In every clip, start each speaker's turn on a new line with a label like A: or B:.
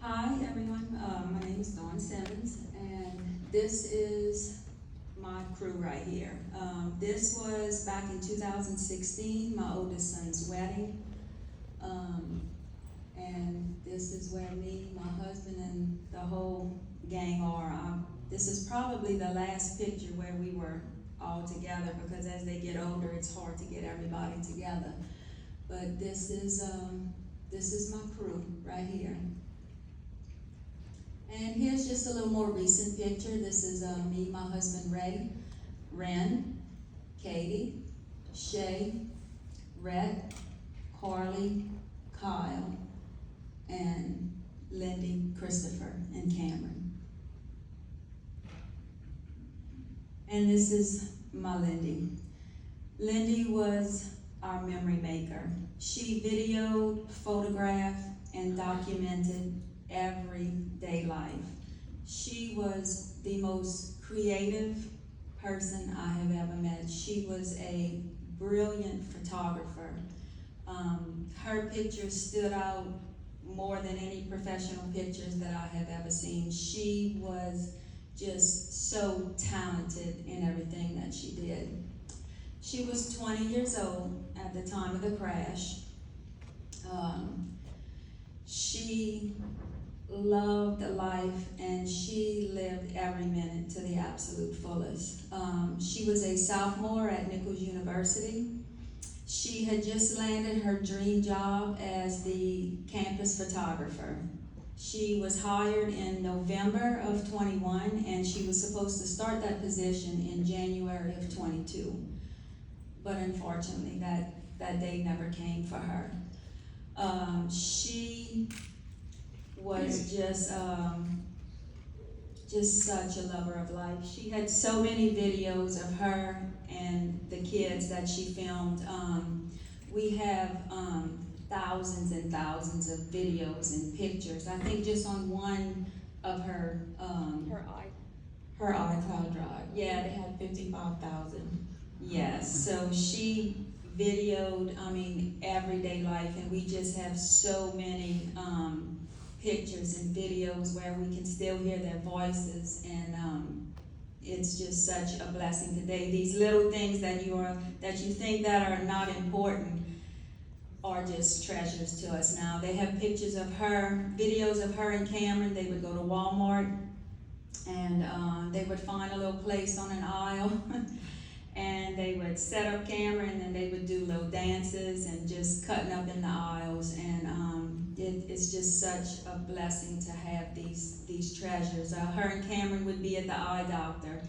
A: Hi everyone, my name is Dawn Simmons, and this is my crew right here. This was back in 2016, my oldest son's wedding, and this is where me, my husband, and the whole gang are. This is probably the last picture where we were all together, because as they get older, it's hard to get everybody together. But this is my crew right here. And here's just a little more recent picture. This is me, my husband Ray, Ren, Katie, Shay, Rhett, Carly, Kyle, and Lindy, Christopher, and Cameron. And this is my Lindy. Lindy was our memory maker. She videoed, photographed, and documented everyday life. She was the most creative person I have ever met. She was a brilliant photographer. Her pictures stood out more than any professional pictures that I have ever seen. She was just so talented in everything that she did. She was 20 years old at the time of the crash. She loved life, and she lived every minute to the absolute fullest. She was a sophomore at Nichols University. She had just landed her dream job as the campus photographer. She was hired in November of 21, and she was supposed to start that position in January of 22. But unfortunately, that day never came for her. She was just such a lover of life. She had so many videos of her and the kids that she filmed. We have thousands and thousands of videos and pictures. I think just on one of her iCloud drive. Yeah, they had 55,000. Yes, so she videoed, everyday life, and we just have so many pictures and videos where we can still hear their voices, and it's just such a blessing today. These little things that you think that are not important are just treasures to us now. They have pictures of her, videos of her and Cameron. They would go to Walmart, and they would find a little place on an aisle and they would set up camera, and then they would do little dances and just cutting up in the aisles. And it's just such a blessing to have these treasures. Her and Cameron would be at the eye doctor,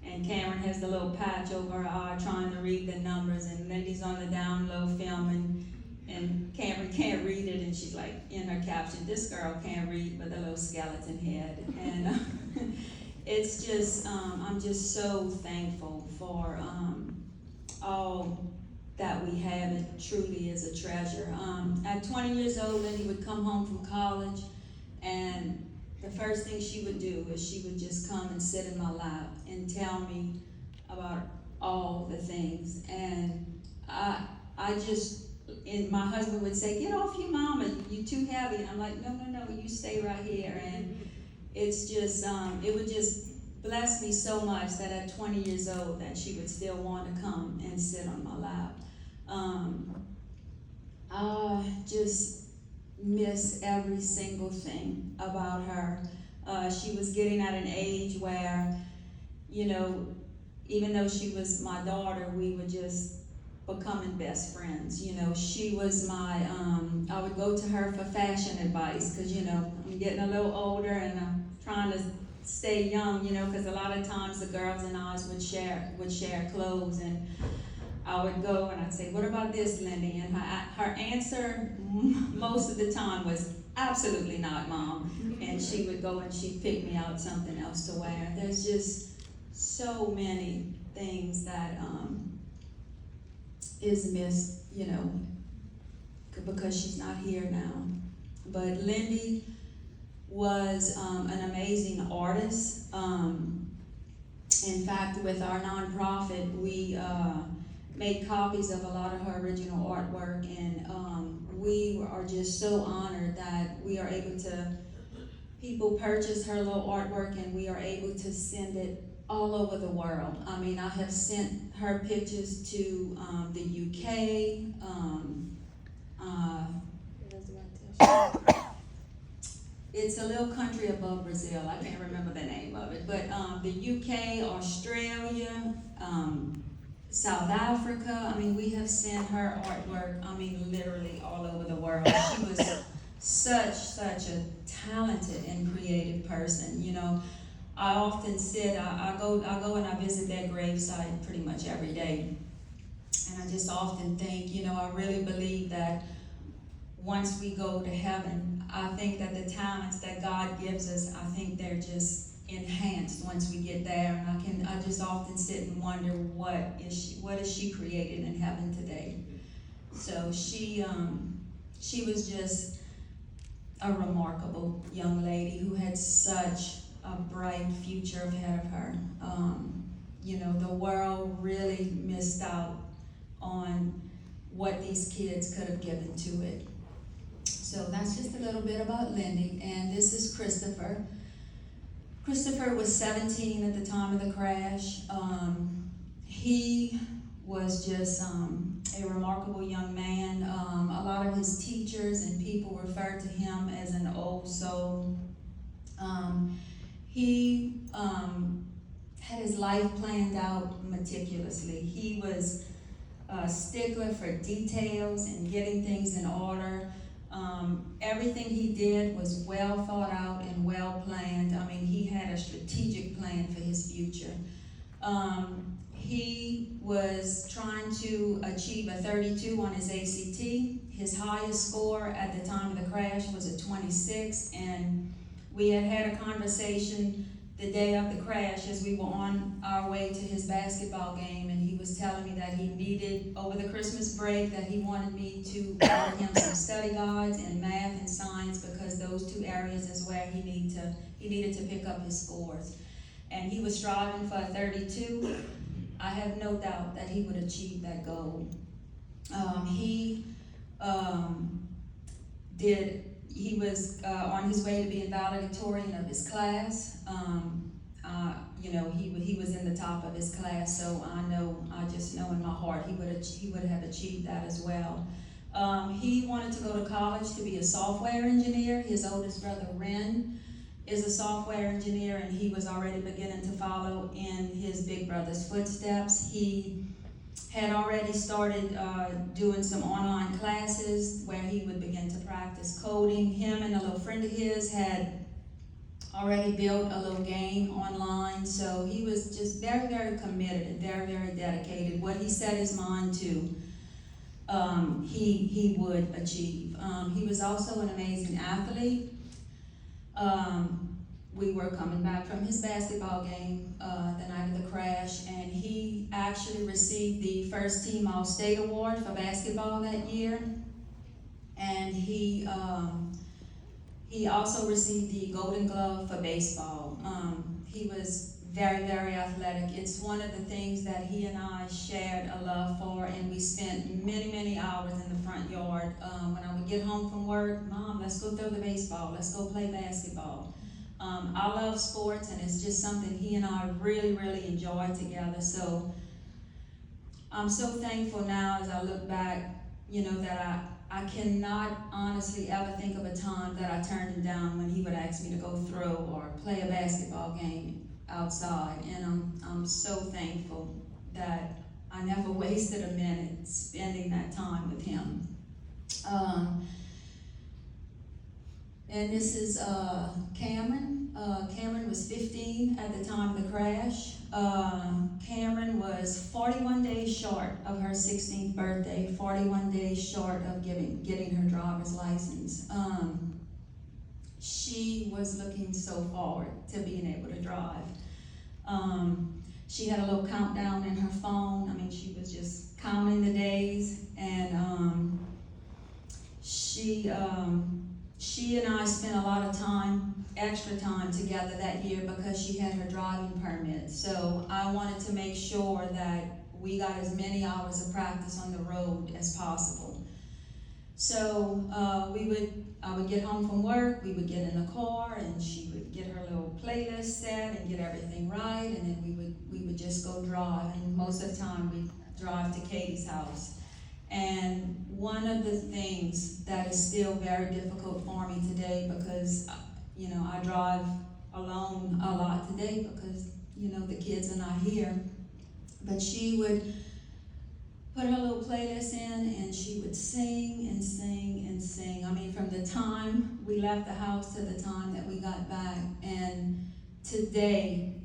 A: and Cameron has the little patch over her eye trying to read the numbers, and Lindy's on the down low filming, and Cameron can't read it, and she's like, in her caption, "This girl can't read with a little skeleton head." And it's just, I'm just so thankful for all that we have. It truly is a treasure. At 20 years old, Lindy would come home from college, and the first thing she would do is she would just come and sit in my lap and tell me about all the things. And my husband would say, "Get off you, Mama, you're too heavy." And I'm like, no, you stay right here. And it's just, it would just bless me so much that at 20 years old that she would still want to come and sit on my lap. I just miss every single thing about her. She was getting at an age where, even though she was my daughter, we were just becoming best friends. She was my, I would go to her for fashion advice, because, I'm getting a little older and I'm trying to stay young, because a lot of times the girls and I would share clothes, and I would go and I'd say, "What about this, Lindy?" And her answer most of the time was, "Absolutely not, Mom." And she would go and she'd pick me out something else to wear. There's just so many things that is missed, because she's not here now. But Lindy was an amazing artist. In fact, with our nonprofit, we made copies of a lot of her original artwork, and we are just so honored that we are able to people purchase her little artwork and we are able to send it all over the world. I mean, I have sent her pictures to the UK, it's a little country above Brazil. I can't remember the name of it, but the UK, Australia, South Africa. I mean, we have sent her artwork, I mean, literally all over the world. She was such a talented and creative person. You know, I often said, I go and I visit that gravesite pretty much every day. And I just often think, you know, I really believe that once we go to heaven, I think that the talents that God gives us, I think they're just enhanced once we get there. And I just often sit and wonder, what is she created in heaven today? So she was just a remarkable young lady who had such a bright future ahead of her. You know, the world really missed out on what these kids could have given to it. So that's just a little bit about Lindy, and this is Christopher. Christopher was 17 at the time of the crash. He was just a remarkable young man. A lot of his teachers and people referred to him as an old soul. He had his life planned out meticulously. He was a stickler for details and getting things in order. Everything he did was well thought out and well planned. I mean, he had a strategic plan for his future. He was trying to achieve a 32 on his ACT. His highest score at the time of the crash was a 26, and we had a conversation the day of the crash as we were on our way to his basketball game, and he was telling me that he needed, over the Christmas break, that he wanted me to order him some study guides in math and science, because those two areas is where he needed to pick up his scores. And he was striving for a 32. I have no doubt that he would achieve that goal. He was on his way to being valedictorian of his class. You know, he was in the top of his class, so I just know in my heart he would have achieved that as well. He wanted to go to college to be a software engineer. His oldest brother, Ren, is a software engineer, and he was already beginning to follow in his big brother's footsteps. He had already started doing some online classes where he would begin to practice coding. Him and a little friend of his had already built a little game online, so he was just very, very committed and very, very dedicated. What he set his mind to, he would achieve. He was also an amazing athlete. We were coming back from his basketball game the night of the crash, and he actually received the first team All-State award for basketball that year. And he also received the Golden Glove for baseball. He was very, very athletic. It's one of the things that he and I shared a love for, and we spent many, many hours in the front yard. When I would get home from work, Mom, let's go throw the baseball, let's go play basketball. I love sports, and it's just something he and I really, really enjoy together. So I'm so thankful now as I look back, you know, that I cannot honestly ever think of a time that I turned him down when he would ask me to go throw or play a basketball game outside. And I'm so thankful that I never wasted a minute spending that time with him. And this is Cameron. Cameron was 15 at the time of the crash. Cameron was 41 days short of her 16th birthday, 41 days short of getting her driver's license. She was looking so forward to being able to drive. She had a little countdown in her phone. I mean, she was just counting the days, and she and I spent a lot of time, extra time together that year because she had her driving permit. So I wanted to make sure that we got as many hours of practice on the road as possible. So I would get home from work, we would get in the car, and she would get her little playlist set and get everything right, and then we would just go drive. And most of the time we drive to Katie's house. And one of the things that is still very difficult for me today, because I drive alone a lot today because the kids are not here. But she would put her little playlist in and she would sing and sing and sing. I mean, from the time we left the house to the time that we got back. And today,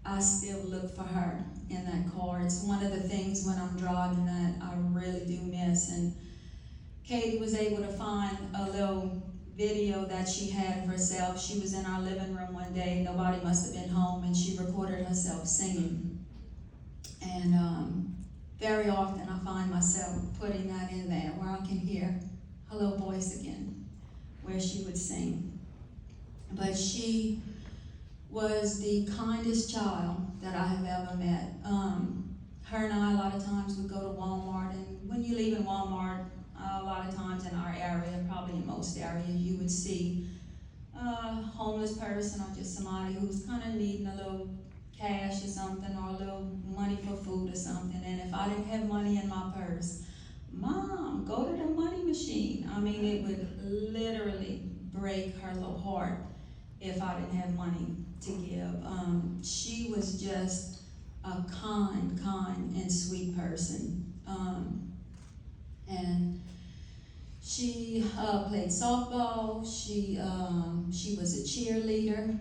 A: I still look for her in that car. It's one of the things when I'm driving that I really do miss. And Katie was able to find a little video that she had of herself. She was in our living room one day, nobody must have been home, and she recorded herself singing. And very often I find myself putting that in there where I can hear her little voice again, where she would sing. But she was the kindest child that I have ever met. Her and I a lot of times would go to Walmart, and when you leave in Walmart, a lot of times in our area, probably in most areas, you would see a homeless person or just somebody who's kind of needing a little cash or something, or a little money for food or something. And if I didn't have money in my purse, Mom, go to the money machine. I mean, it would literally break her little heart if I didn't have money to give. She was just a kind and sweet person. And she played softball. She was a cheerleader,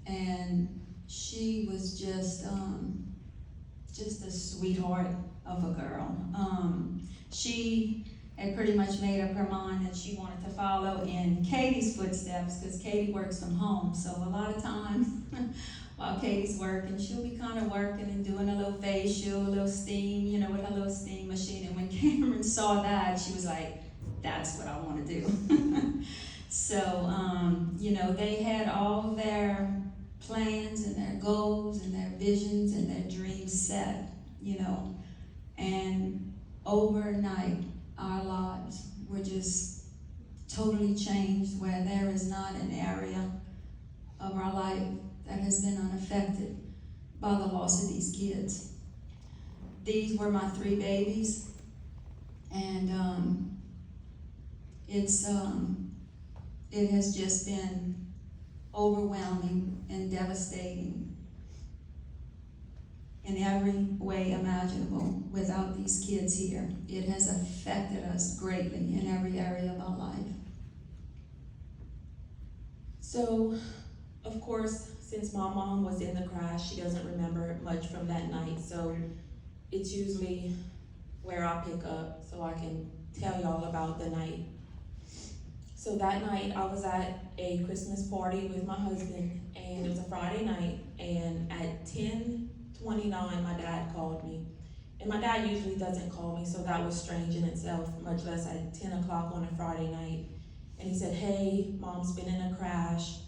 A: and she was just a sweetheart of a girl. She had pretty much made up her mind that she wanted to follow in Katie's footsteps, because Katie works from home. So a lot of times while Katie's working, she'll be kind of working and doing a little facial, a little steam, with her little steam machine. And when Cameron saw that, she was like, that's what I want to do. So, they had all their plans and their goals and their visions and their dreams set, and overnight our lives were just totally changed, where there is not an area of our life that has been unaffected by the loss of these kids. These were my 3 babies, and it has just been overwhelming and devastating in every way imaginable. Without these kids here, it has affected us greatly in every area of our life.
B: So, of course, since my mom was in the crash, she doesn't remember much from that night. So it's usually where I pick up so I can tell y'all about the night. So that night I was at a Christmas party with my husband, and it was a Friday night, and at 10:29 my dad called me. And my dad usually doesn't call me, so that was strange in itself, much less at 10 o'clock on a Friday night. And he said, hey, Mom's been in a crash.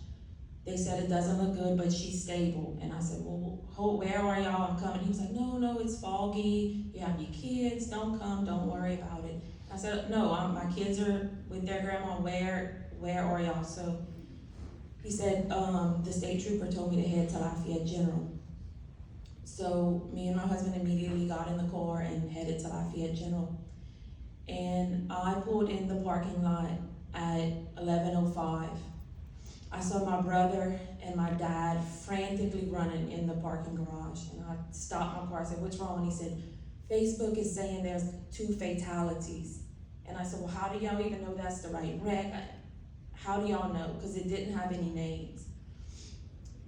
B: They said it doesn't look good, but she's stable. And I said, well, where are y'all? I'm coming. He was like, no, it's foggy. You have your kids. Don't come. Don't worry about it. I said, no, my kids are with their grandma. Where are y'all? So he said, the state trooper told me to head to Lafayette General. So me and my husband immediately got in the car and headed to Lafayette General. And I pulled in the parking lot at 11:05. I saw my brother and my dad frantically running in the parking garage. And I stopped my car. I said, what's wrong? And he said, Facebook is saying there's 2 fatalities. And I said, well, how do y'all even know that's the right wreck? How do y'all know? Because it didn't have any names.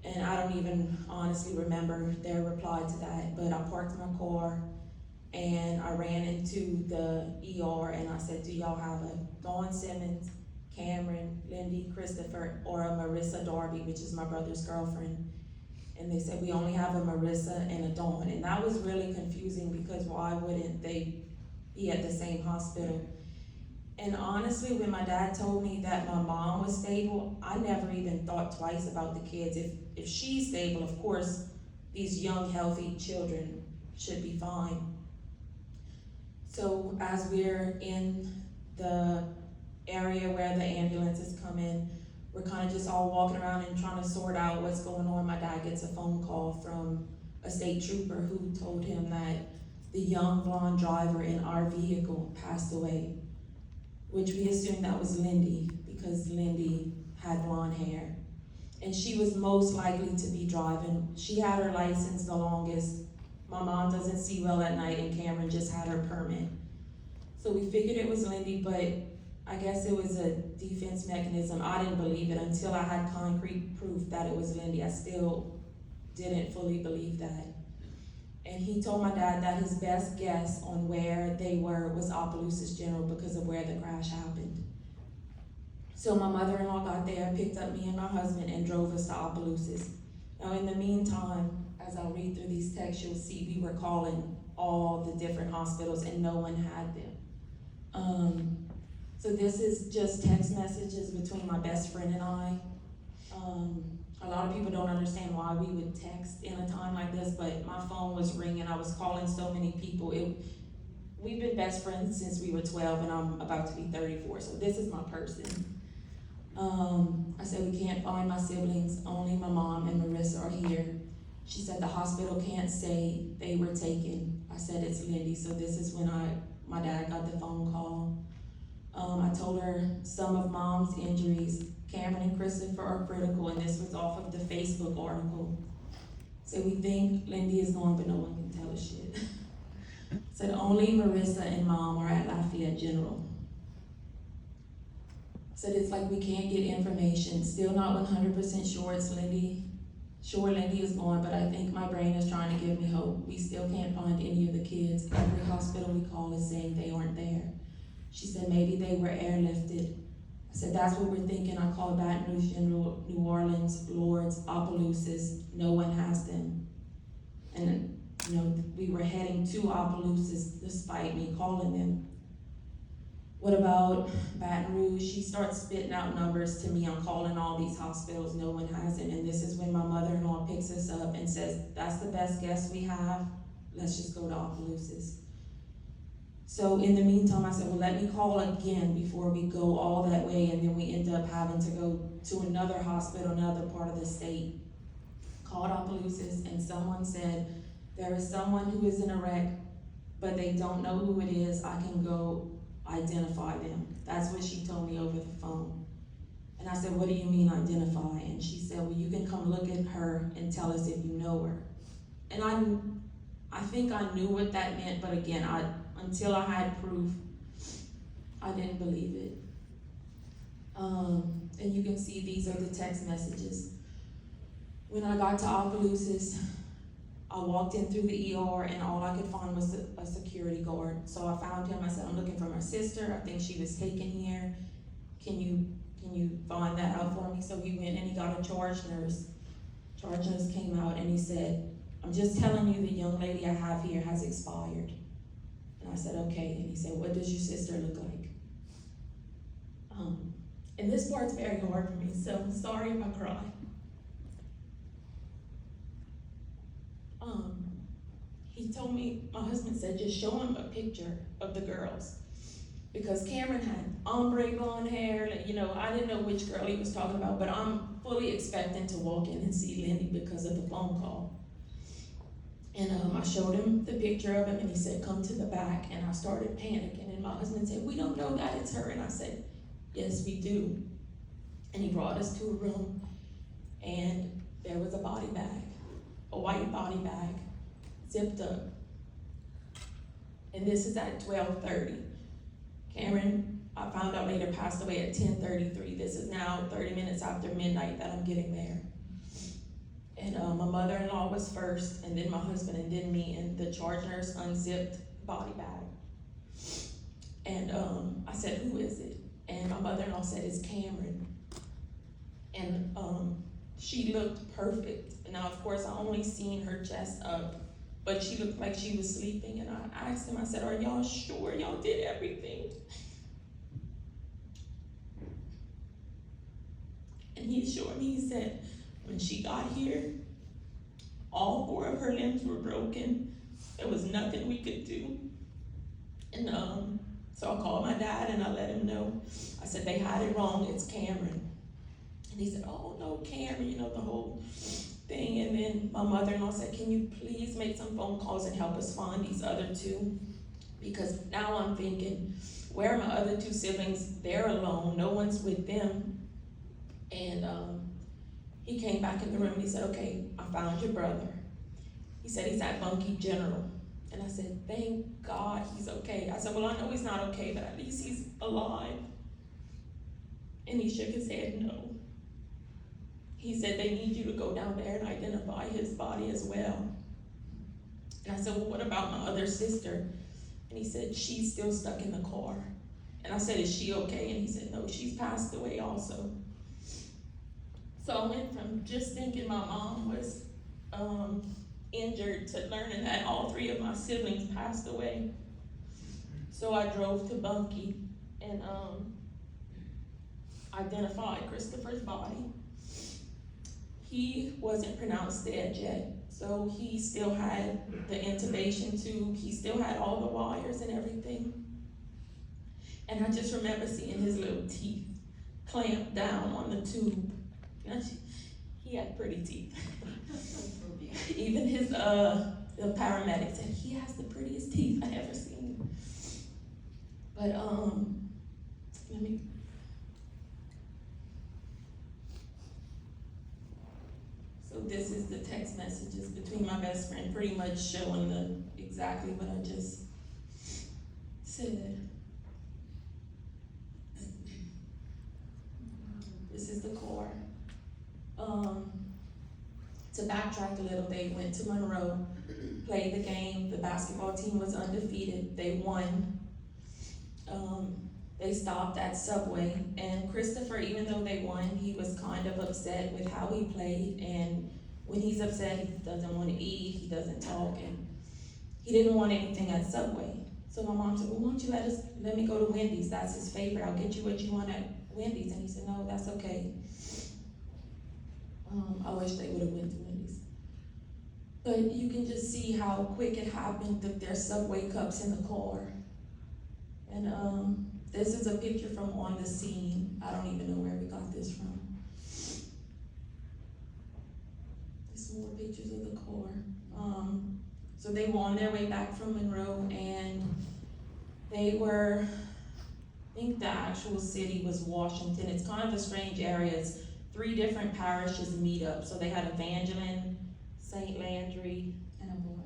B: And I don't even honestly remember their reply to that. But I parked my car and I ran into the ER and I said, do y'all have a Dawn Simmons, Cameron, Lindy, Christopher, or a Marissa Darby, which is my brother's girlfriend? And they said, we only have a Marissa and a Dawn. And that was really confusing, because why wouldn't they be at the same hospital? And honestly, when my dad told me that my mom was stable, I never even thought twice about the kids. If she's stable, of course, these young, healthy children should be fine. So as we're in the area where the ambulances come in. We're kind of just all walking around and trying to sort out what's going on. My dad gets a phone call from a state trooper who told him that the young blonde driver in our vehicle passed away, which we assumed that was Lindy because Lindy had blonde hair. And she was most likely to be driving. She had her license the longest. My mom doesn't see well at night, and Cameron just had her permit. So we figured it was Lindy, but I guess it was a defense mechanism. I didn't believe it until I had concrete proof that it was Lindy. I still didn't fully believe that. And he told my dad that his best guess on where they were was Opelousas General because of where the crash happened. So my mother-in-law got there, picked up me and my husband, and drove us to Opelousas. Now in the meantime, as I'll read through these texts, you'll see we were calling all the different hospitals and no one had them. So this is just text messages between my best friend and I. A lot of people don't understand why we would text in a time like this, but my phone was ringing. I was calling so many people. We've been best friends since we were 12 and I'm about to be 34, so this is my person. I said, we can't find my siblings, only my mom and Marissa are here. She said the hospital can't say they were taken. I said, it's Lindy, so this is when my dad got the phone call. I told her some of mom's injuries, Cameron and Christopher are critical, and this was off of the Facebook article. So we think Lindy is gone, but no one can tell us shit. Said only Marissa and mom are at Lafayette General. Said it's like we can't get information. Still not 100% sure it's Lindy. Sure Lindy is gone, but I think my brain is trying to give me hope. We still can't find any of the kids. Every hospital we call is saying they aren't there. She said maybe they were airlifted. I said that's what we're thinking. I called Baton Rouge General, New Orleans, Lourdes, Opelousas. No one has them. And we were heading to Opelousas despite me calling them. What about Baton Rouge? She starts spitting out numbers to me. I'm calling all these hospitals, no one has it. And this is when my mother-in-law picks us up and says, that's the best guess we have. Let's just go to Opelousas. So in the meantime, I said, well, let me call again before we go all that way. And then we end up having to go to another hospital, another part of the state. Called Opelousas, and someone said, there is someone who is in a wreck, but they don't know who it is. I can go identify them. That's what she told me over the phone. And I said, what do you mean identify? And she said, well, you can come look at her and tell us if you know her. And I think I knew what that meant, but again, until I had proof, I didn't believe it. And you can see these are the text messages. When I got to Opelousas, I walked in through the ER and all I could find was a security guard. So I found him. I said, I'm looking for my sister. I think she was taken here. Can you find that out for me? So he went and he got a charge nurse. Charge nurse came out and he said, I'm just telling you the young lady I have here has expired. And I said, okay. And he said, what does your sister look like? And this part's very hard for me, so I'm sorry if I cry. He told me, my husband said, just show him a picture of the girls. Because Cameron had ombre blonde hair, I didn't know which girl he was talking about, but I'm fully expecting to walk in and see Lindy because of the phone call. And I showed him the picture of him and he said, come to the back. And I started panicking and my husband said, we don't know that it's her. And I said, yes, we do. And he brought us to a room and there was a body bag, a white body bag, zipped up. And this is at 12:30. Cameron, I found out later, passed away at 10:33. This is now 30 minutes after midnight that I'm getting there. And my mother-in-law was first, and then my husband, and then me, and the charge nurse unzipped the body bag. And I said, who is it? And my mother-in-law said, it's Cameron. And she looked perfect. Now, of course, I only seen her chest up, but she looked like she was sleeping. And I asked him, I said, are y'all sure y'all did everything? And he assured me, he said, when she got here, all 4 of her limbs were broken. There was nothing we could do. And So I called my dad and I let him know. I said, they had it wrong, it's Cameron. And he said, oh no, Cameron, you know, the whole thing. And then my mother-in-law said, can you please make some phone calls and help us find these other two? Because now I'm thinking, where are my other two siblings? They're alone, no one's with them. And he came back in the room and he said, okay, I found your brother. He said he's at Bunkie General. And I said, thank God he's okay. I said, well, I know he's not okay, but at least he's alive. And he shook his head no. He said, they need you to go down there and identify his body as well. And I said, well, what about my other sister? And he said, she's still stuck in the car. And I said, is she okay? And he said, no, she's passed away also. So I went from just thinking my mom was injured to learning that all three of my siblings passed away. So I drove to Bunkie and identified Christopher's body. He wasn't pronounced dead yet, so he still had the intubation tube, he still had all the wires and everything. And I just remember seeing his little teeth clamped down on the tube. He had pretty teeth. Even his the paramedic said he has the prettiest teeth I ever seen. But so this is the text messages between my best friend, pretty much showing exactly what I just said. This is the core. To backtrack a little, they went to Monroe, played the game. The basketball team was undefeated. They won. They stopped at Subway, and Christopher, even though they won, he was kind of upset with how he played. And when he's upset, he doesn't want to eat, he doesn't talk, and he didn't want anything at Subway. So my mom said, well, why don't you let me go to Wendy's? That's his favorite. I'll get you what you want at Wendy's. And he said, no, that's okay. I wish they would have went to Wendy's. But you can just see how quick it happened that there's Subway cups in the car. And this is a picture from on the scene. I don't even know where we got this from. There's more pictures of the car. So they were on their way back from Monroe, and they were, I think the actual city was Washington. It's kind of a strange area. It's 3 different parishes meet up. So they had Evangeline, St. Landry,
A: And a boy.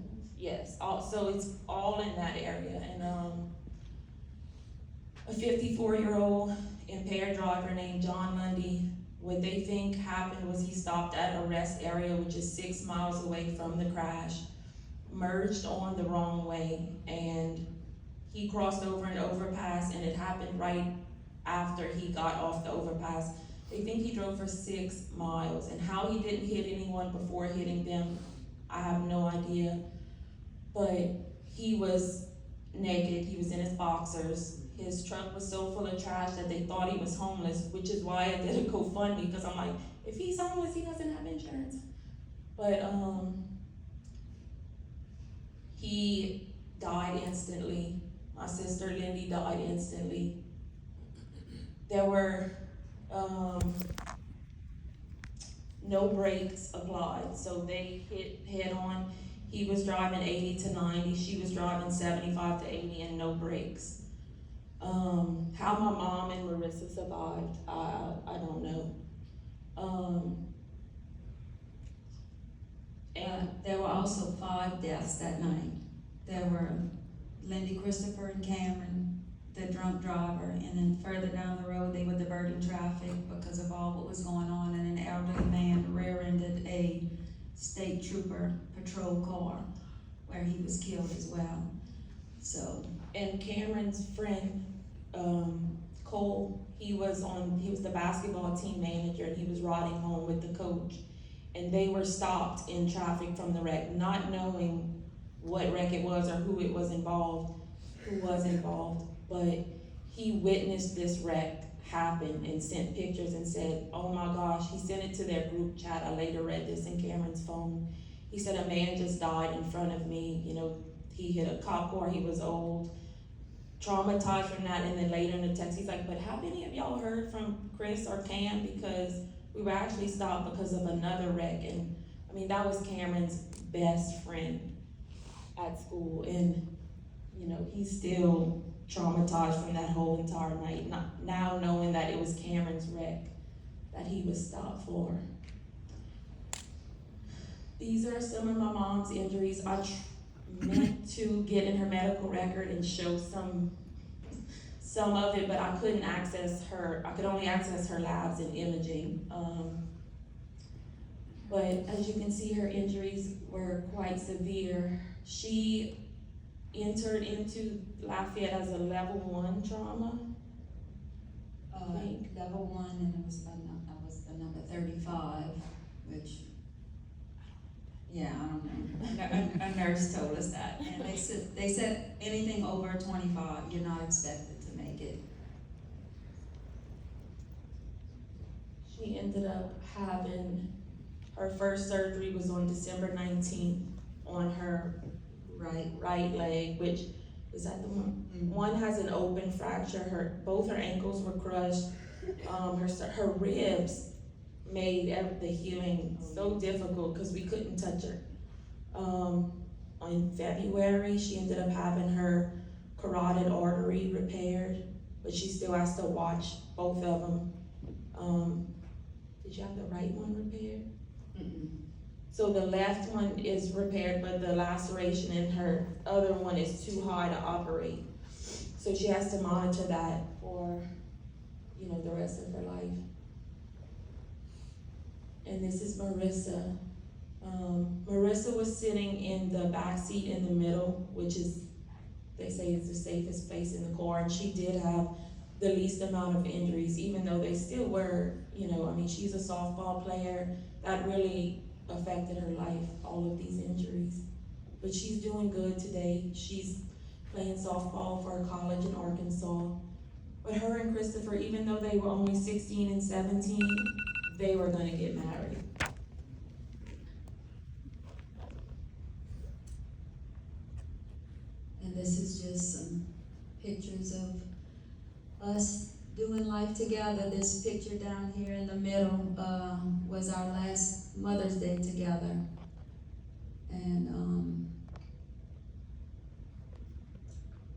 B: yes, so it's all in that area. And a 54-year-old impaired driver named John Lundy, what they think happened was he stopped at a rest area, which is 6 miles away from the crash, merged on the wrong way, and he crossed over an overpass, and it happened right after he got off the overpass. They think he drove for 6 miles, and how he didn't hit anyone before hitting them, I have no idea. But he was naked, he was in his boxers. His trunk was so full of trash that they thought he was homeless, which is why I did a GoFundMe, because I'm like, if he's homeless, he doesn't have insurance. But he died instantly. My sister Lindy died instantly. There were no brakes applied, so they hit head on. He was driving 80 to 90, she was driving 75 to 80, and no brakes. How my mom and Marissa survived, I don't know.
A: And there were also 5 deaths that night. There were Lindy, Christopher, and Cameron, the drunk driver, and then further down the road, they were diverting traffic because of all what was going on, and an elderly man rear-ended a state trooper patrol car where he was killed as well. So,
B: and Cameron's friend, Cole, he was the basketball team manager, and he was riding home with the coach, and they were stopped in traffic from the wreck, not knowing what wreck it was or who was involved, but he witnessed this wreck happen and sent pictures and said, oh my gosh, he sent it to their group chat. I later read this in Cameron's phone. He said, a man just died in front of me, he hit a cop car, he was old. traumatized from that. And then later in the text, he's like, but have any of y'all heard from Chris or Cam? Because we were actually stopped because of another wreck. And I mean, that was Cameron's best friend at school. And, you know, he's still traumatized from that whole entire night. Now knowing that it was Cameron's wreck that he was stopped for. These are some of my mom's injuries. I meant to get in her medical record and show some of it, but I couldn't access her. I could only access her labs and imaging. But as you can see, her injuries were quite severe. She entered into Lafayette as a level 1 trauma.
A: Level 1, and it was the number 35, which, yeah, I don't know. A nurse told us that, and they said anything over 25, you're not expected to make it.
B: She ended up having, her first surgery was on December 19th on her right leg, which is that the one? Mm-hmm. One has an open fracture. Both her ankles were crushed. Her ribs made the healing so difficult because we couldn't touch her. In February, she ended up having her carotid artery repaired, but she still has to watch both of them. Did you have the right one repaired? Mm-mm. So the left one is repaired, but the laceration in her other one is too high to operate. So she has to monitor that for, you know, the rest of her life. And this is Marissa. Marissa was sitting in the back seat in the middle, which is, they say, is the safest place in the car, and she did have the least amount of injuries, even though they still were, you know, I mean, she's a softball player. That really affected her life, all of these injuries. But she's doing good today. She's playing softball for a college in Arkansas. But her and Christopher, even though they were only 16 and 17, they were gonna get married.
A: And this is just some pictures of us doing life together. This picture down here in the middle was our last Mother's Day together. And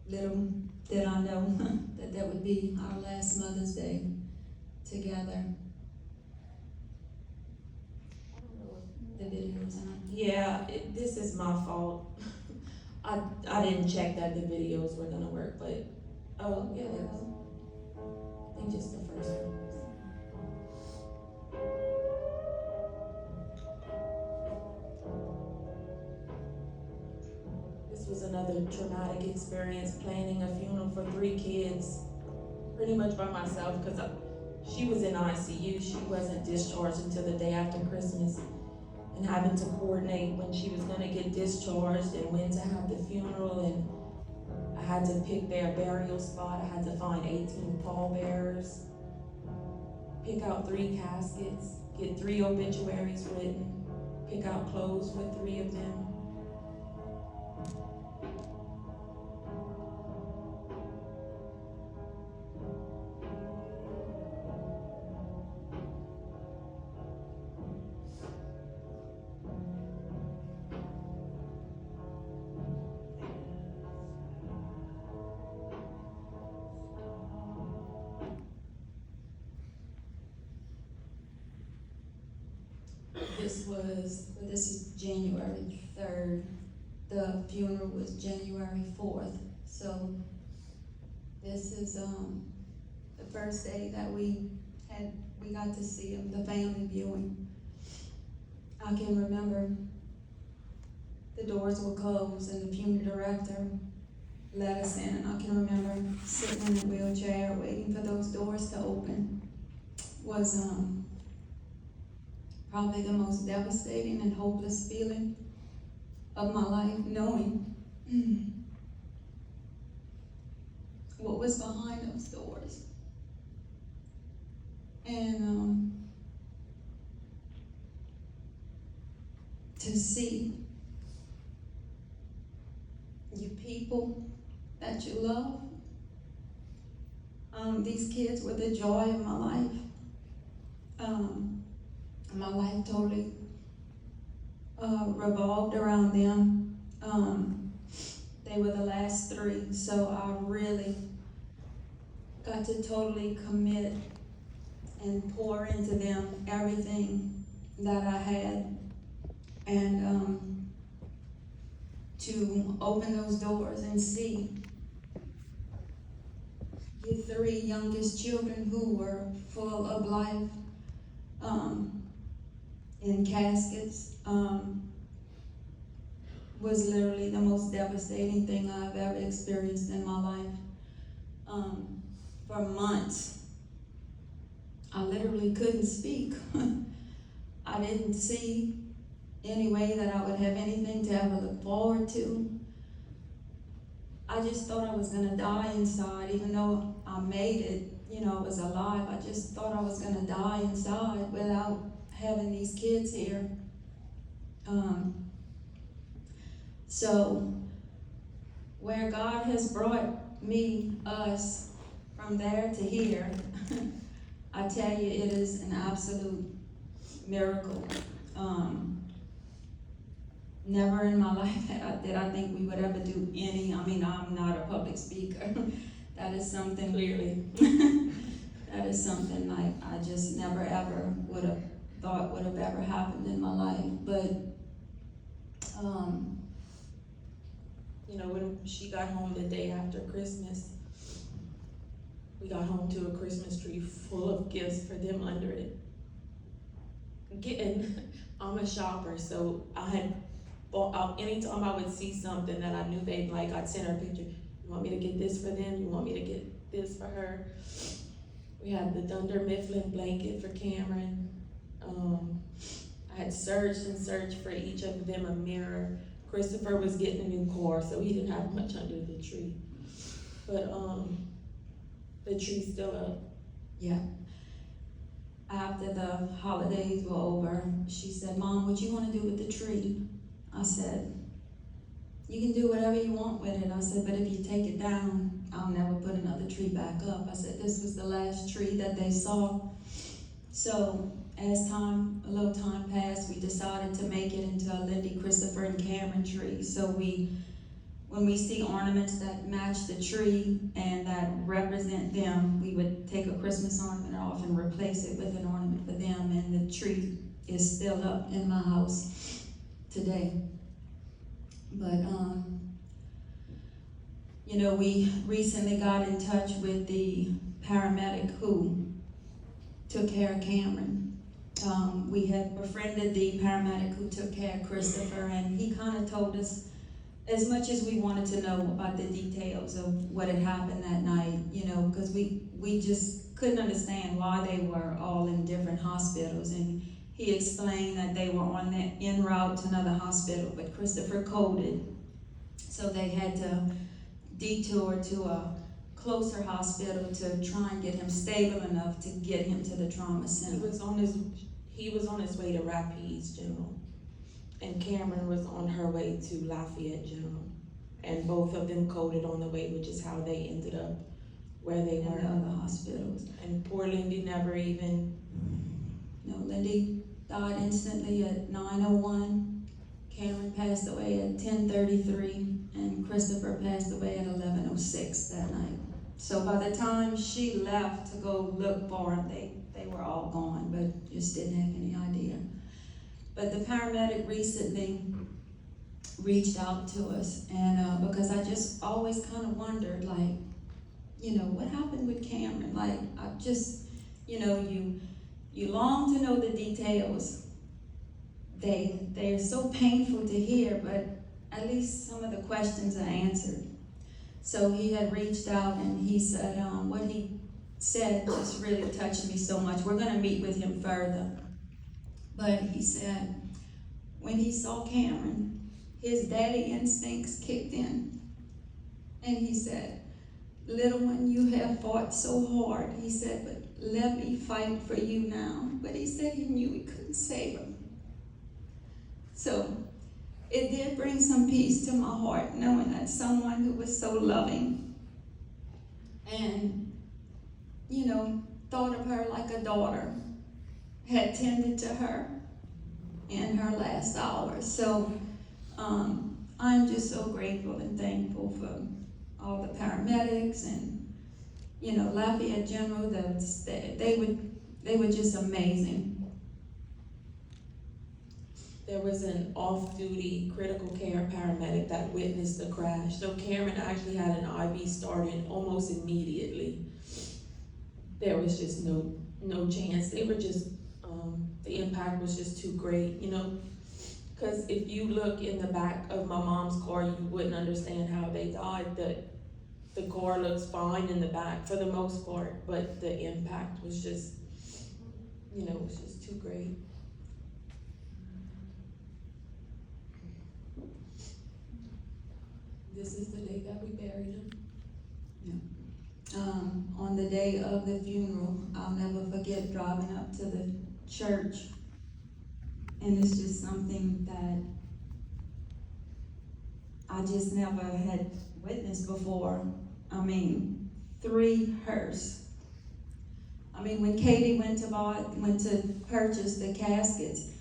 A: little did I know that would be our last Mother's Day together. The video's on.
B: Yeah, this is my fault. I didn't check that the videos were gonna work, but oh yeah, there was. I think just the first one. This was another traumatic experience, planning a funeral for 3 kids, pretty much by myself, because she was in ICU. She wasn't discharged until the day after Christmas, and having to coordinate when she was gonna get discharged and when to have the funeral, and I had to pick their burial spot. I had to find 18 pallbearers, pick out 3 caskets, get 3 obituaries written, pick out clothes for 3 of them.
A: This is January 3rd. The funeral was January 4th. So this is the first day that we got to see him, the family viewing. I can remember the doors were closed and the funeral director let us in, and I can remember sitting in a wheelchair waiting for those doors to open. Was probably the most devastating and hopeless feeling of my life, knowing what was behind those doors. And to see you people that you love
C: These kids were the joy of my life. My life totally revolved around them. They were the last three, so I really got to totally commit and pour into them everything that I had, and to open those doors and see the three youngest children who were full of life in caskets was literally the most devastating thing I've ever experienced in my life. For months, I literally couldn't speak. I didn't see any way that I would have anything to ever look forward to. I just thought I was gonna die inside, even though I made it, I was alive. I just thought I was gonna die inside without having these kids here. So where God has brought us from there to here, I tell you, it is an absolute miracle. Never in my life did I think we would ever do I'm not a public speaker. That is something,
B: Clearly.
C: that is something like I just never ever would have thought would have ever happened in my life. But,
B: when she got home the day after Christmas, we got home to a Christmas tree full of gifts for them under it. I'm a shopper, so I had bought, anytime I would see something that I knew they'd like, I'd send her a picture. You want me to get this for them? You want me to get this for her? We had the Dunder Mifflin blanket for Cameron. I had searched and searched for each of them a mirror. Christopher was getting a new car, so he didn't have much under the tree. But the tree's still up.
C: yeah. After the holidays were over, she said, "Mom, what you want to do with the tree?" I said, "You can do whatever you want with it." I said, "But if you take it down, I'll never put another tree back up." I said, "This was the last tree that they saw." So as a little time passed, we decided to make it into a Lindy, Christopher, and Cameron tree. So when we see ornaments that match the tree and that represent them, we would take a Christmas ornament off and replace it with an ornament for them. And the tree is still up in my house today. But, we recently got in touch with the paramedic who took care of Cameron. We had befriended the paramedic who took care of Christopher, and he kind of told us as much as we wanted to know about the details of what had happened that night, because we just couldn't understand why they were all in different hospitals. And he explained that they were en route to another hospital, but Christopher coded, so they had to detour to a closer hospital to try and get him stable enough to get him to the trauma center.
B: He was on his way to Rapides General, and Cameron was on her way to Lafayette General, and both of them coded on the way, which is how they ended up where they were.
C: In the other hospitals.
B: And poor Lindy never even.
C: No, Lindy died instantly at 9:01. Cameron passed away at 10:33, and Christopher passed away at 11:06 that night. So by the time she left to go look for him, they were all gone, but just didn't have any idea. But the paramedic recently reached out to us, and because I just always kind of wondered, what happened with Cameron? I just, you long to know the details. They're so painful to hear, but at least some of the questions are answered. So he had reached out, and he said, what he said just really touched me so much. We're going to meet with him further. But he said, when he saw Cameron, his daddy instincts kicked in. And he said, "Little one, you have fought so hard." He said, "But let me fight for you now." But he said he knew he couldn't save him. So it did bring some peace to my heart, knowing that someone who was so loving and thought of her like a daughter, had tended to her in her last hours. So I'm just so grateful and thankful for all the paramedics and Lafayette General. They were just amazing.
B: There was an off-duty critical care paramedic that witnessed the crash. So Cameron actually had an IV started almost immediately. There was just no chance. They were just, the impact was just too great, Because if you look in the back of my mom's car, you wouldn't understand how they died. The car looks fine in the back for the most part, but the impact was just, it was just too great. This is the day that we buried him.
C: On the day of the funeral, I'll never forget driving up to the church, and it's just something that I just never had witnessed before. 3 hearse. When Katie went to purchase the caskets,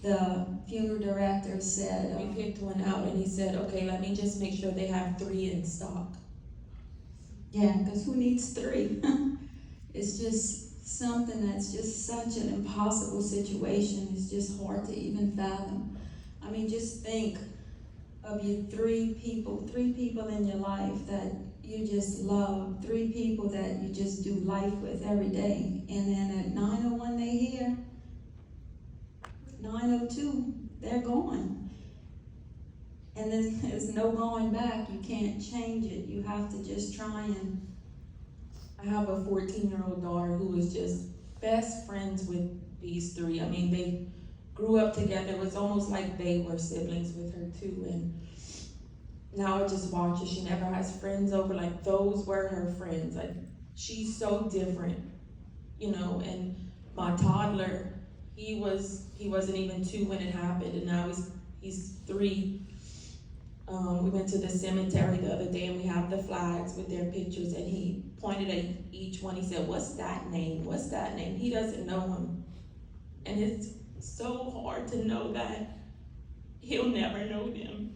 C: the funeral director said,
B: We picked one out and he said, okay, let me just make sure they have 3 in stock.
C: yeah, because who needs 3? It's just something that's just such an impossible situation. It's just hard to even fathom. Just think of your 3 people in your life that you just love, 3 people that you just do life with every day. And then at 9:01 they here, 9:02, they're gone. And there's no going back. You can't change it. You have to just try and...
B: I have a 14-year-old daughter who is just best friends with these 3. They grew up together. It was almost like they were siblings with her too. And now I just watch her. She never has friends over. Like, those were her friends. Like, she's so different, and my toddler, he wasn't even 2 when it happened, and now he's 3. We went to the cemetery the other day and we have the flags with their pictures, and he pointed at each one. He said, what's that name? What's that name? He doesn't know him. And it's so hard to know that he'll never know them.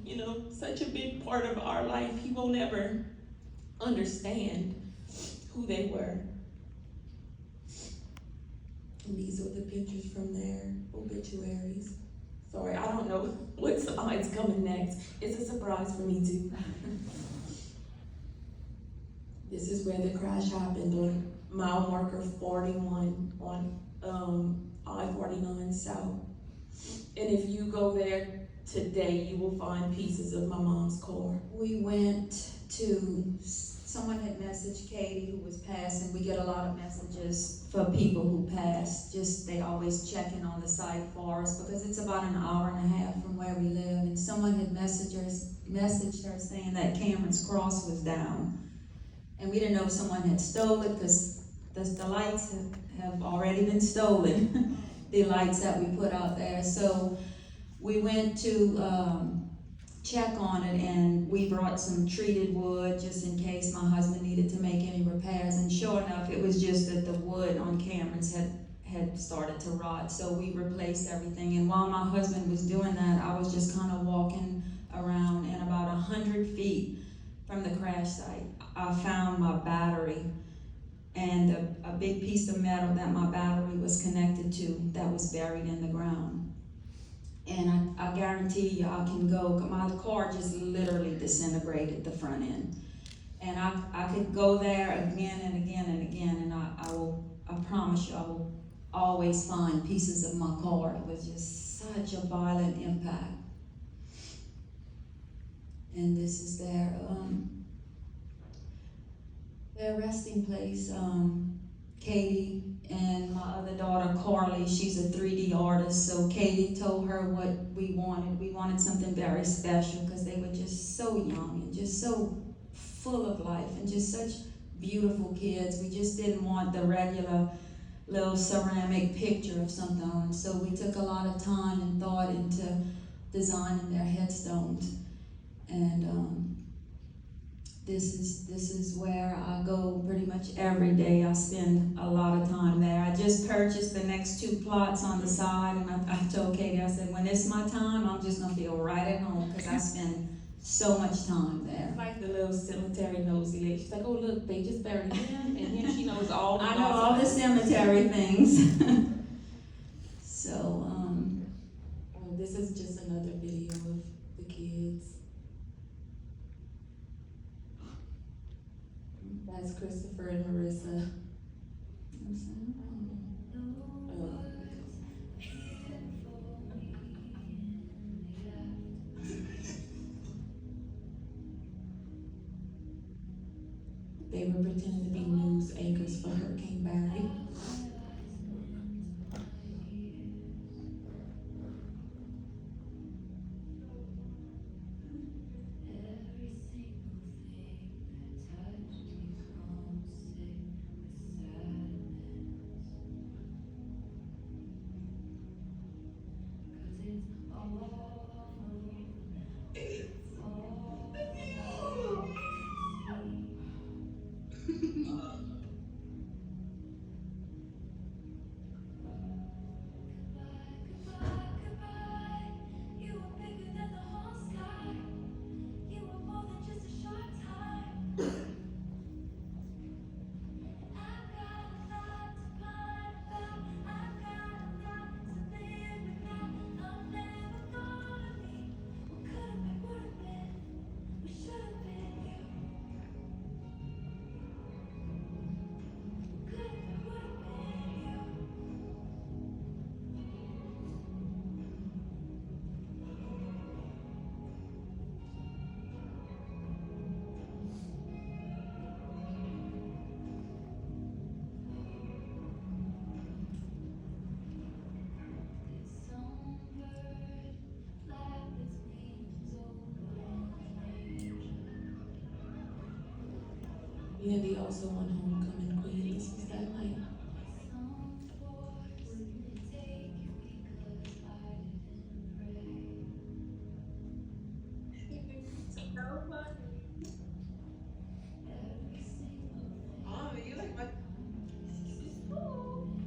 B: Such a big part of our life. He will never understand who they were. And these are the pictures from their obituaries. Sorry, I don't know what slide's coming next. It's a surprise for me too. This is where the crash happened, on mile marker 41 on I-49 South. And if you go there today, you will find pieces of my mom's car.
C: We went to... Someone had messaged Katie, who was passing. We get a lot of messages for people who pass. They always check in on the site for us because it's about an hour and a half from where we live. And someone had messaged her saying that Cameron's cross was down. And we didn't know if someone had stolen it because the lights have already been stolen, the lights that we put out there. So we went to check on it, and we brought some treated wood just in case my husband needed to make any repairs. And sure enough, it was just that the wood on Cameron's had started to rot, so we replaced everything. And while my husband was doing that, I was just kind of walking around, and about 100 feet from the crash site, I found my battery and a big piece of metal that my battery was connected to that was buried in the ground. And I guarantee you, I can go, my car just literally disintegrated the front end. And I could go there again and again and again, and I promise you, I will always find pieces of my car. It was just such a violent impact. And this is their resting place. Katie and my other daughter, Carly, she's a 3D artist, so Katie told her what we wanted. We wanted something very special because they were just so young and just so full of life and just such beautiful kids. We just didn't want the regular little ceramic picture of something, so we took a lot of time and thought into designing their headstones. And this is where I go pretty much every day. I spend a lot of time there. I just purchased the next 2 plots on the side, and I told Katie, I said, when it's my time, I'm just gonna feel right at home, because I spend so much time there.
B: It's like the little cemetery nosy lady. She's like, oh look, they just buried him, and then she knows all the
C: I know all the
B: gossip.
C: cemetery things. So,
B: Oh, this is just another video of the kids. That's Christopher and Marissa. Oh. They were pretending to be news anchors for Hurricane Barry. Lindy also won Homecoming Queen. This was that night.
D: So funny. Mommy, you like my golden.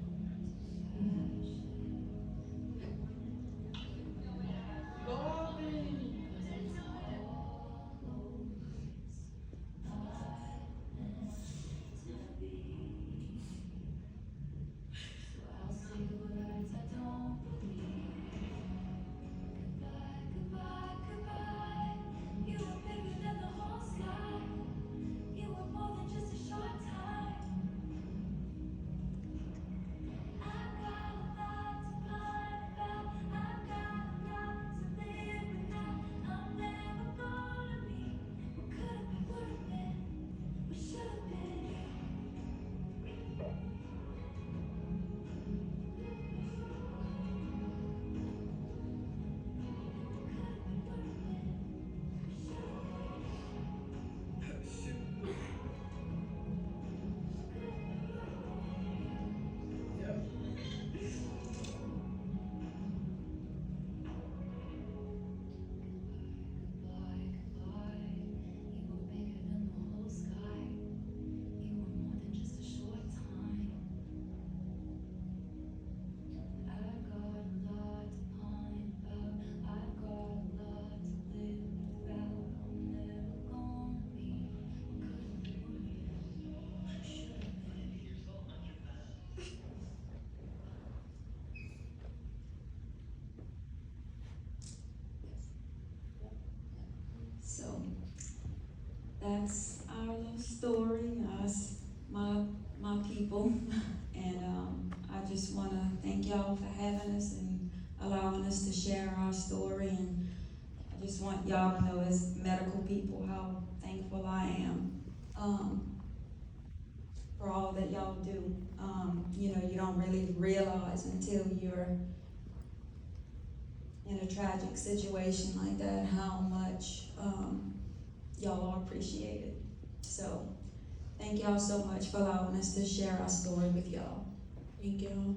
C: so that's our little story, us, my people. And I just want to thank y'all for having us and allowing us to share our story. And I just want y'all to know, as medical people, how thankful I am for all that y'all do. You don't really realize until you're in a tragic situation like that how much y'all are appreciated. So thank y'all so much for allowing us to share our story with y'all.
B: Thank y'all.